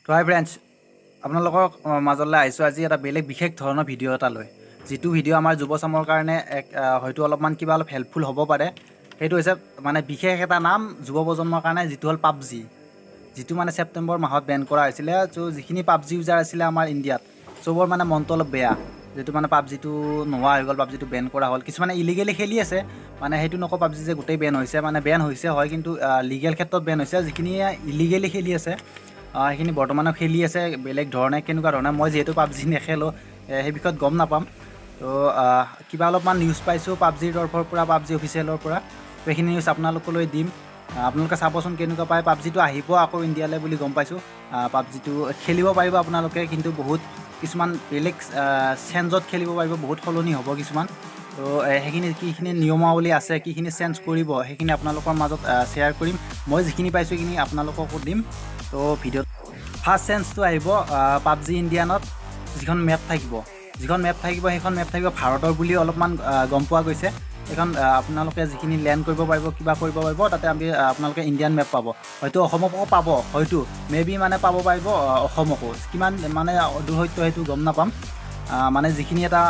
তো হাই ফ্ৰেণ্ডছ, আপোনালোকৰ মাজলৈ আহিছোঁ আজি এটা বেলেগ বিশেষ ধৰণৰ ভিডিঅ' এটা লৈ, যিটো ভিডিঅ' আমাৰ যুৱচামৰ কাৰণে হয়তো অলপমান কিবা অলপ হেল্পফুল হ'ব পাৰে। সেইটো হৈছে মানে বিশেষ এটা নাম যুৱ প্ৰজন্মৰ কাৰণে, যিটো হ'ল পাবজি, যিটো মানে ছেপ্টেম্বৰ মাহত বেন কৰা হৈছিলে। চ' যিখিনি পাবজি ইউজাৰ আছিলে আমাৰ ইণ্ডিয়াত, চবৰ মানে মনটো অলপ বেয়া, যিটো মানে পাবজিটো নোহোৱা হৈ গ'ল, পাবজিটো বেন কৰা হ'ল। কিছুমানে ইলিগেলি খেলি আছে, মানে সেইটো নকওঁ পাবজি যে গোটেই বেন হৈছে, মানে বেন হৈছে হয়, কিন্তু লিগেল ক্ষেত্ৰত বেন হৈছে। যিখিনিয়ে ইলিগেলি খেলি আছে সেইখিনি বৰ্তমানেও খেলি আছে বেলেগ ধৰণে। কেনেকুৱা ধৰণে, মই যিহেতু পাবজি নেখেলোঁ সেই বিষয়ত গম নাপাম। তো কিবা অলপমান নিউজ পাইছোঁ পাবজিৰ তৰফৰ পৰা, পাবজি অফিচিয়েলৰ পৰা। তো সেইখিনি নিউজ আপোনালোকলৈ দিম, আপোনালোকে চাবচোন কেনেকুৱা পায়। পাবজিটো আহিব আকৌ ইণ্ডিয়ালৈ বুলি গম পাইছোঁ। পাবজিটো খেলিব পাৰিব আপোনালোকে, কিন্তু বহুত কিছুমান বেলেগ চেঞ্জত খেলিব পাৰিব, বহুত সলনি হ'ব কিছুমান। তো সেইখিনি কিখিনি নিয়মাৱলী আছে, কিখিনি চেঞ্জ কৰিব, সেইখিনি আপোনালোকৰ মাজত শ্বেয়াৰ কৰিম। মই যিখিনি পাইছোঁ সেইখিনি আপোনালোককো দিম। তো ভিডিঅ'ত ফাৰ্ষ্ট চেঞ্জটো আহিব পাবজি ইণ্ডিয়ানত যিখন মেপ থাকিব, সেইখন মেপ থাকিব ভাৰতৰ বুলি অলপমান গম পোৱা গৈছে। সেইখন আপোনালোকে যিখিনি লেণ্ড কৰিব পাৰিব, কিবা কৰিব পাৰিব, তাতে আপোনালোকে ইণ্ডিয়ান মেপ পাব। হয়তো অসমকো পাব, হয়তো মেবি মানে পাব পাৰিব অসমকো। কিমান মানে দূৰ সত্য সেইটো গম নাপাম। মানে যিখিনি এটা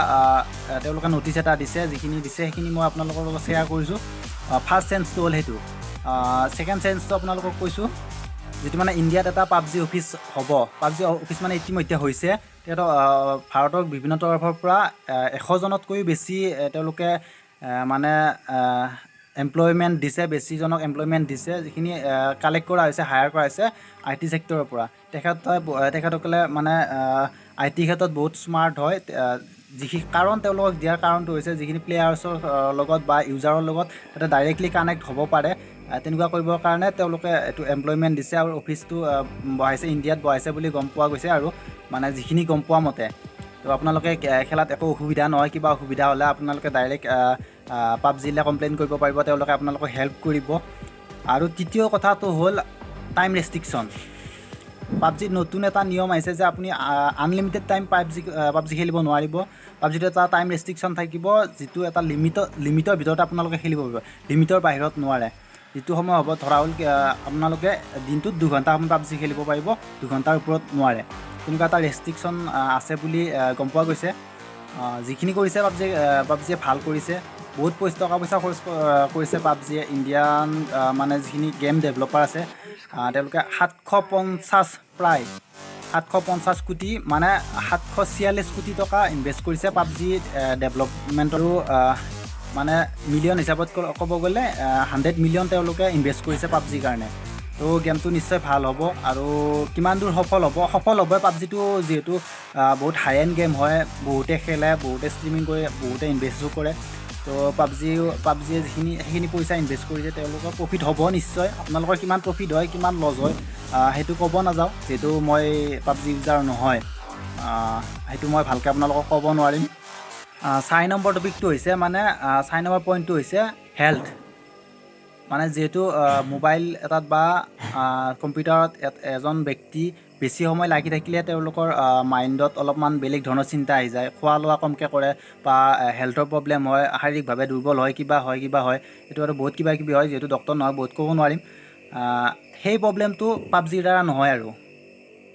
তেওঁলোকে ন'টিচ এটা দিছে, যিখিনি দিছে সেইখিনি মই আপোনালোকৰ লগত শ্বেয়াৰ কৰিছোঁ। ফাৰ্ষ্ট চেঞ্জটো হ'ল সেইটো। ছেকেণ্ড চেঞ্জটো আপোনালোকক কৈছোঁ, যিটো মানে ইণ্ডিয়াত এটা পাবজি অফিচ হ'ব। পাবজি অফিচ মানে ইতিমধ্যে হৈছে। তেখেতক ভাৰতৰ বিভিন্ন তৰফৰ পৰা 100জনতকৈও বেছি তেওঁলোকে মানে এমপ্লয়মেণ্ট দিছে, বেছিজনক এমপ্লয়মেণ্ট দিছে, যিখিনি কালেক্ট কৰা হৈছে, হায়াৰ কৰা হৈছে IT ছেক্টৰৰ পৰা। তেখেতসকলে মানে IT ক্ষেত্ৰত বহুত স্মাৰ্ট হয়। কাৰণ তেওঁলোকক দিয়াৰ কাৰণটো হৈছে, যিখিনি প্লেয়াৰ্ছৰ লগত বা ইউজাৰৰ লগত তাতে ডাইৰেক্টলি কানেক্ট হ'ব পাৰে, তেনেকুৱা কৰিবৰ কাৰণে তেওঁলোকে এইটো এমপ্লয়মেণ্ট দিছে। আৰু অফিচটো বহাইছে, ইণ্ডিয়াত বহাইছে বুলি গম পোৱা গৈছে, আৰু মানে যিখিনি গম পোৱা মতে। তো আপোনালোকে খেলাত একো অসুবিধা নহয়, কিবা অসুবিধা হ'লে আপোনালোকে ডাইৰেক্ট পাবজিলৈ কমপ্লেইন কৰিব পাৰিব, তেওঁলোকে আপোনালোকক হেল্প কৰিব। আৰু তৃতীয় কথাটো হ'ল টাইম ৰেষ্ট্ৰিকশ্যন। পাবজিত নতুন এটা নিয়ম আহিছে যে আপুনি আনলিমিটেড টাইম পাবজি খেলিব নোৱাৰিব। পাবজিত এটা টাইম ৰেষ্ট্ৰিকশ্যন থাকিব, যিটো এটা লিমিটৰ ভিতৰত আপোনালোকে খেলিব পাৰিব, লিমিটৰ বাহিৰত নোৱাৰে। যিটো সময় হ'ব, ধৰা হ'ল আপোনালোকে দিনটোত 2 ঘণ্টা সময় পাবজি খেলিব পাৰিব, 2 ঘণ্টাৰ ওপৰত নোৱাৰে। তেনেকুৱা এটা ৰেষ্ট্ৰিকশ্যন আছে বুলি গম পোৱা গৈছে। যিখিনি কৰিছে পাবজিয়ে ভাল কৰিছে। বহুত টকা পইচা খৰচ কৰিছে পাবজিয়ে। ইণ্ডিয়ান মানে যিখিনি গেম ডেভেলপাৰ আছে, তেওঁলোকে 750 কোটি, মানে 746 কোটি টকা ইনভেষ্ট কৰিছে পাবজি ডেভেলপমেণ্টৰো। মানে মিলিয়ন হিচাপত ক'ব গ'লে 100 মিলিয়ন তেওঁলোকে ইনভেষ্ট কৰিছে পাবজিৰ কাৰণে। তো গেমটো নিশ্চয় ভাল হ'ব। আৰু কিমান দূৰ সফল হ'ব পাবজিটো, যিহেতু বহুত হাই এণ্ড গেম হয়, বহুতে খেলে, বহুতে ষ্ট্ৰিমিং কৰে, বহুতে ইনভেষ্টো কৰে। তো পাবজিয়ে সেইখিনি পইচা ইনভেষ্ট কৰিছে, তেওঁলোকৰ প্ৰফিট হ'ব নিশ্চয়। আপোনালোকৰ কিমান প্ৰফিট হয়, কিমান লছ হয়, সেইটো ক'ব নাযাওঁ, যিহেতু মই পাবজি ইউজাৰ নহয়। সেইটো মই ভালকৈ আপোনালোকক ক'ব নোৱাৰিম। 4 নম্বৰ টপিকটো হৈছে, মানে 4 নম্বৰ পইণ্টটো হৈছে হেল্থ। মানে যিহেতু মোবাইল এটাত বা কম্পিউটাৰত এজন ব্যক্তি বেছি সময় লাগি থাকিলে তেওঁলোকৰ মাইণ্ডত অলপমান বেলেগ ধৰণৰ চিন্তা আহি যায়, খোৱা লোৱা কমকৈ কৰে, বা হেল্থৰ প্ৰব্লেম হয়, শাৰীৰিকভাৱে দুৰ্বল হয়, কিবা হয়। এইটো আৰু বহুত কিবা কিবি হয়, যিহেতু ডক্টৰ নহয়, বহুত ক'ব নোৱাৰিম। সেই প্ৰব্লেমটো পাবজিৰ দ্বাৰা নহয়। আৰু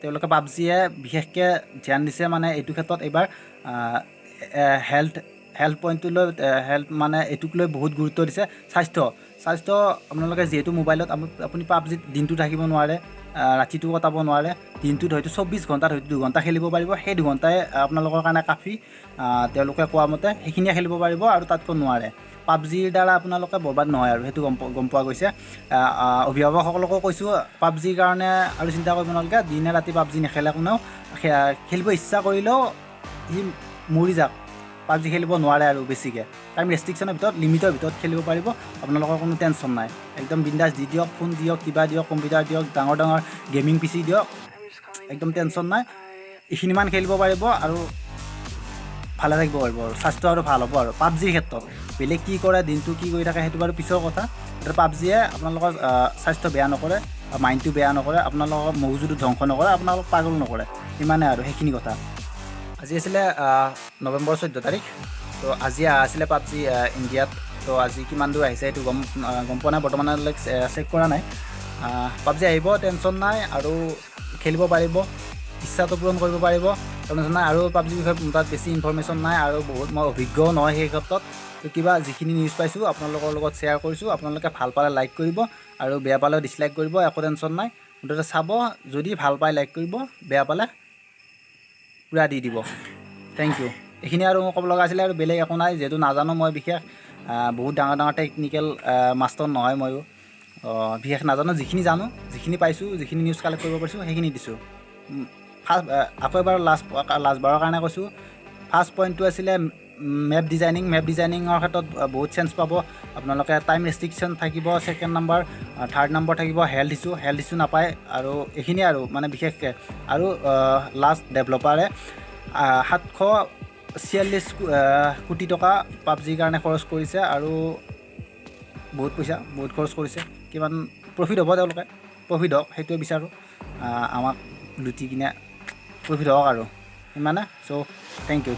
তেওঁলোকে পাবজিয়ে বিশেষকৈ ধ্যান দিছে, মানে এইটো ক্ষেত্ৰত এইবাৰ হেল্থ পইণ্টটো লৈ, হেল্থ মানে এইটোক লৈ বহুত গুৰুত্ব দিছে। স্বাস্থ্য আপোনালোকে যিহেতু মোবাইলত আপুনি পাবজিত দিনটো থাকিব নোৱাৰে, ৰাতিটো কটাব নোৱাৰে। দিনটোত হয়তো 24 ঘণ্টাত হয়তো 2 ঘণ্টা খেলিব পাৰিব, সেই 2 ঘণ্টাই আপোনালোকৰ কাৰণে কাফি। তেওঁলোকে কোৱা মতে সেইখিনিয়ে খেলিব পাৰিব, আৰু তাতকৈ নোৱাৰে। পাবজিৰ দ্বাৰা আপোনালোকে বৰবাদ নহয়, আৰু সেইটো গম পোৱা গৈছে। অভিভাৱকসকলকো কৈছোঁ, পাবজিৰ কাৰণে আৰু চিন্তা কৰিব নালাগে। দিনে ৰাতি পাবজি নেখেলে কোনেও, খেলিব ইচ্ছা কৰিলেও সি মৰি যাওক, পাবজি খেলিব নোৱাৰে আৰু বেছিকৈ। টাইম ৰেষ্ট্ৰিকশ্যনৰ ভিতৰত, লিমিটৰ ভিতৰত খেলিব পাৰিব, আপোনালোকৰ কোনো টেনশ্যন নাই। একদম বিন্দাছ দি দিয়ক, ফোন দিয়ক, কিবা দিয়ক, কম্পিউটাৰ দিয়ক, ডাঙৰ গেমিং PC দিয়ক, একদম টেনশ্যন নাই। এইখিনিমান খেলিব পাৰিব আৰু ভালে থাকিব পাৰিব, আৰু স্বাস্থ্য আৰু ভাল হ'ব। আৰু পাবজিৰ ক্ষেত্ৰত বেলেগ কি কৰে, দিনটো কি কৰি থাকে, সেইটো বাৰু পিছৰ কথা। এতিয়া পাবজিয়ে আপোনালোকৰ স্বাস্থ্য বেয়া নকৰে, মাইণ্ডটো বেয়া নকৰে, আপোনালোকৰ মগজুটো ধ্বংস নকৰে, আপোনালোক পাগল নকৰে, সিমানে। আৰু সেইখিনি কথা। আজি আছিলে নৱেম্বৰ 14 তাৰিখ। তো আজি আছিলে পাবজি ইণ্ডিয়াত। তো আজি কিমান দূৰ আহিছে সেইটো গম পোৱা নাই, বৰ্তমানলৈকে চেক কৰা নাই। পাবজি আহিব, টেনশ্যন নাই। আৰু খেলিব পাৰিব, ইচ্ছাটো পূৰণ কৰিব পাৰিব। টেনশ্যন নাই। আৰু পাবজিৰ বিষয়ে মোৰ তাত বেছি ইনফৰমেশ্যন নাই আৰু বহুত মই অভিজ্ঞও নহয় সেই ক্ষেত্ৰত। তো কিবা যিখিনি নিউজ পাইছোঁ আপোনালোকৰ লগত শ্বেয়াৰ কৰিছোঁ। আপোনালোকে ভাল পালে লাইক কৰিব আৰু বেয়া পালেও ডিছলাইক কৰিব, একো টেনশ্যন নাই। মুঠতে চাব, যদি ভাল পায় লাইক কৰিব, বেয়া পালে পূৰা দি দিব। Thank you. এইখিনি আৰু ক'ব লগা আছিলে, আৰু বেলেগ একো নাই। যিহেতু নাজানো মই বিশেষ বহুত ডাঙৰ ডাঙৰ টেকনিকেল মাষ্টৰ নহয় ময়ো, বিশেষ নাজানো। যিখিনি জানো, যিখিনি পাইছোঁ, যিখিনি নিউজ কালেক্ট কৰিব পাৰিছোঁ সেইখিনি দিছোঁ। ফাৰ্ষ্ট আকৌ এবাৰ লাষ্টবাৰৰ কাৰণে কৈছোঁ, ফাৰ্ষ্ট পইণ্টটো আছিলে মেপ ডিজাইনিং। মেপ ডিজাইনিঙৰ ক্ষেত্ৰত বহুত চেঞ্জ পাব আপোনালোকে। টাইম ৰেষ্ট্ৰিকশ্যন থাকিব, ছেকেণ্ড নম্বৰ, থাৰ্ড নম্বৰ থাকিব। হেল্থ ইছ্যু নাপায়। আৰু এইখিনিয়ে আৰু মানে বিশেষকৈ। আৰু লাষ্ট ডেভেলপাৰে 746 কোটি টকা পাবজিৰ কাৰণে খৰচ কৰিছে, আৰু বহুত পইচা, বহুত খৰচ কৰিছে। কিমান প্ৰফিট হ'ব, তেওঁলোকে প্ৰফিট হওক সেইটোৱে বিচাৰোঁ। আমাক লুটি কিনে প্ৰফিট হওক আৰু সিমানে। চ' থেংক ইউ।